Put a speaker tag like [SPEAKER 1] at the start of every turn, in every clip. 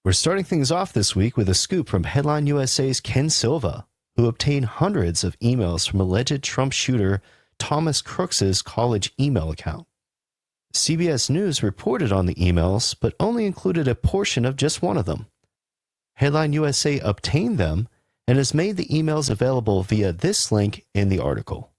[SPEAKER 1] We're starting things off this week with a scoop from Headline USA's Ken Silva, who obtained hundreds of emails from alleged Trump shooter Thomas Crooks's college email account. CBS News reported on the emails, but only included a portion of just one of them. Headline USA obtained them and has made the emails available via this link in the article.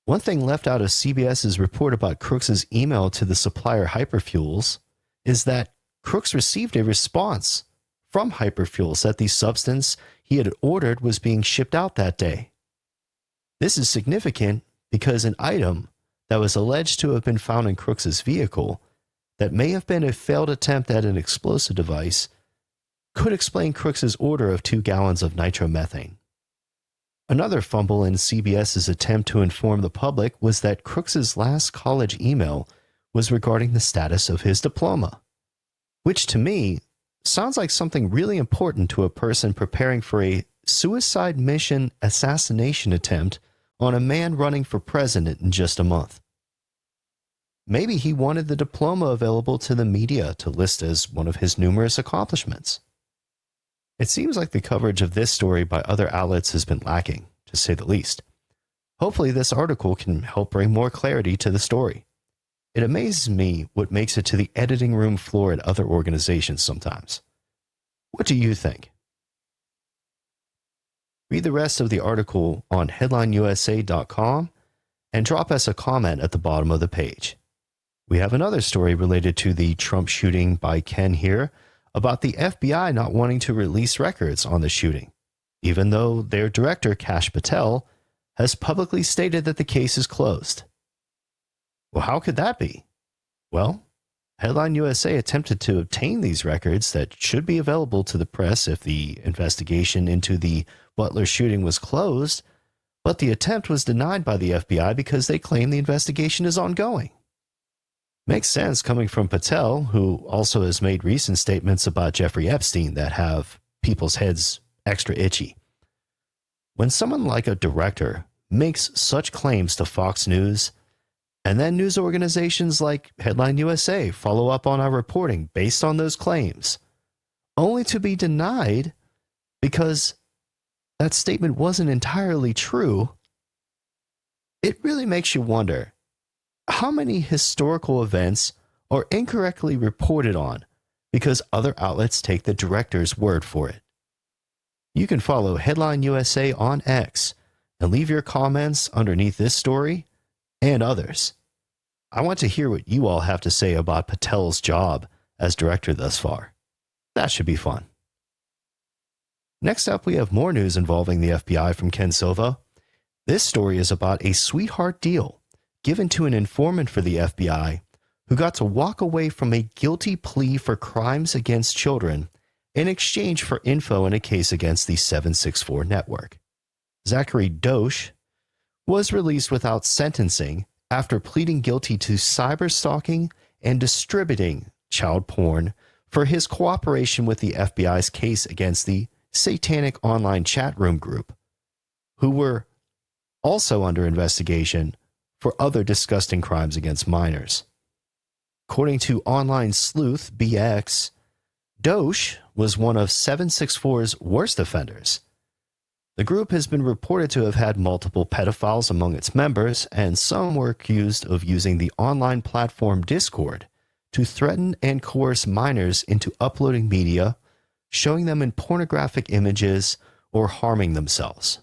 [SPEAKER 1] One thing left out of CBS's report about Crooks's email to the supplier Hyperfuels is that Crooks received a response from Hyperfuels that the substance he had ordered was being shipped out that day. This is significant because an item that was alleged to have been found in Crooks's vehicle that may have been a failed attempt at an explosive device could explain Crooks's order of 2 gallons of nitromethane. Another fumble in CBS's attempt to inform the public was that Crooks's last college email was regarding the status of his diploma, which to me sounds like something really important to a person preparing for a suicide mission assassination attempt on a man running for president in just a month. Maybe he wanted the diploma available to the media to list as one of his numerous accomplishments. It seems like the coverage of this story by other outlets has been lacking, to say the least. Hopefully this article can help bring more clarity to the story. It amazes me what makes it to the editing room floor at other organizations sometimes. What do you think? Read the rest of the article on headlineusa.com and drop us a comment at the bottom of the page. We have another story related to the Trump shooting by Ken here about the FBI not wanting to release records on the shooting, even though their director, Kash Patel, has publicly stated that the case is closed. Well, how could that be? Well, Headline USA attempted to obtain these records that should be available to the press if the investigation into the Butler shooting was closed, but the attempt was denied by the FBI because they claim the investigation is ongoing. Makes sense coming from Patel, who also has made recent statements about Jeffrey Epstein that have people's heads extra itchy. When someone like a director makes such claims to Fox News, and then news organizations like Headline USA follow up on our reporting based on those claims, only to be denied because that statement wasn't entirely true, it really makes you wonder how many historical events are incorrectly reported on because other outlets take the director's word for it. You can follow Headline USA on X and leave your comments underneath this story and others. I want to hear what you all have to say about Patel's job as director thus far. That should be fun. Next up, we have more news involving the FBI from Ken Silva. This story is about a sweetheart deal given to an informant for the FBI who got to walk away from a guilty plea for crimes against children in exchange for info in a case against the 764 network. Zachary Dosch was released without sentencing after pleading guilty to cyberstalking and distributing child porn for his cooperation with the FBI's case against the Satanic Online Chat Room group, who were also under investigation for other disgusting crimes against minors. According to online sleuth BX, Dosch was one of 764's worst offenders. The group has been reported to have had multiple pedophiles among its members, and some were accused of using the online platform Discord to threaten and coerce minors into uploading media, showing them in pornographic images, or harming themselves.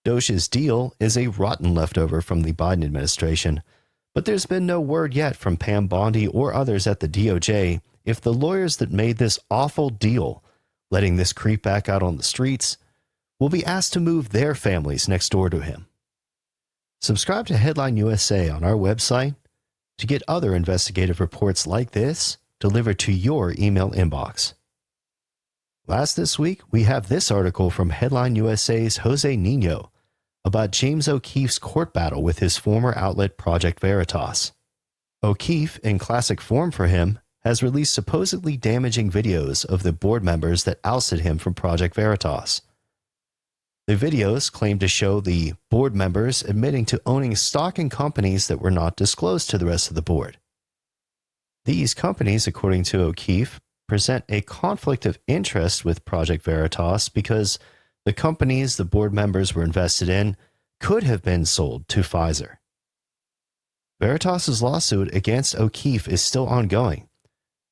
[SPEAKER 1] Dosch's deal is a rotten leftover from the Biden administration, but there's been no word yet from Pam Bondi or others at the DOJ if the lawyers that made this awful deal, letting this creep back out on the streets, will be asked to move their families next door to him. Subscribe to Headline USA on our website to get other investigative reports like this delivered to your email inbox. Last this week, we have this article from Headline USA's Jose Nino about James O'Keefe's court battle with his former outlet Project Veritas. O'Keefe, in classic form for him, has released supposedly damaging videos of the board members that ousted him from Project Veritas. The videos claim to show the board members admitting to owning stock in companies that were not disclosed to the rest of the board. These companies, according to O'Keefe, present a conflict of interest with Project Veritas because the companies the board members were invested in could have been sold to Pfizer. Veritas's lawsuit against O'Keefe is still ongoing,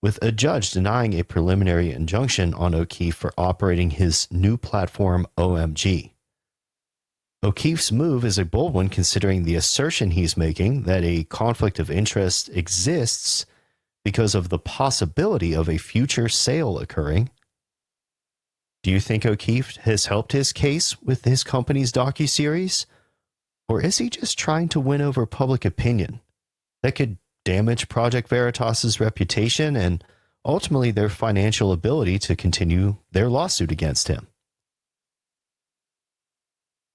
[SPEAKER 1] with a judge denying a preliminary injunction on O'Keefe for operating his new platform OMG. O'Keefe's move is a bold one considering the assertion he's making that a conflict of interest exists because of the possibility of a future sale occurring. Do you think O'Keefe has helped his case with his company's docuseries? Or is he just trying to win over public opinion that could damage Project Veritas's reputation and ultimately their financial ability to continue their lawsuit against him?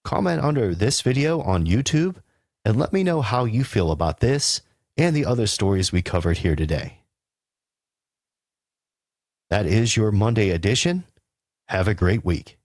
[SPEAKER 1] Comment under this video on YouTube and let me know how you feel about this and the other stories we covered here today. That is your Monday edition. Have a great week.